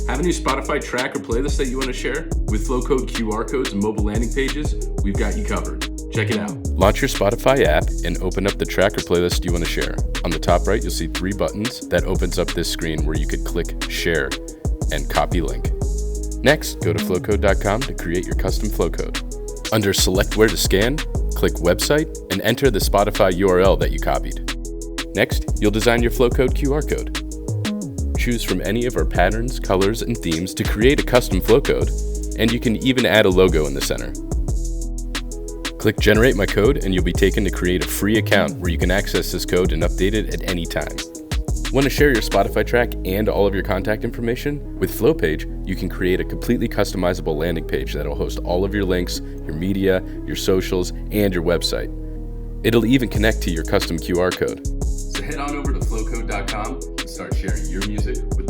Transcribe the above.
Have a new Spotify track or playlist that you want to share? With Flowcode QR codes and mobile landing pages, we've got you covered. Check it out. Launch your Spotify app and open up the track or playlist you want to share. On the top right, you'll see 3 buttons that opens up this screen where you could click Share and copy link. Next, go to flowcode.com to create your custom flowcode. Under Select Where to Scan, click Website and enter the Spotify URL that you copied. Next, you'll design your Flowcode QR code. Choose from any of our patterns, colors, and themes to create a custom flowcode, and you can even add a logo in the center. Click Generate My Code and you'll be taken to create a free account where you can access this code and update it at any time. Want to share your Spotify track and all of your contact information? With FlowPage, you can create a completely customizable landing page that'll host all of your links, your media, your socials, and your website. It'll even connect to your custom QR code. So head on over to flowcode.com and start sharing your music with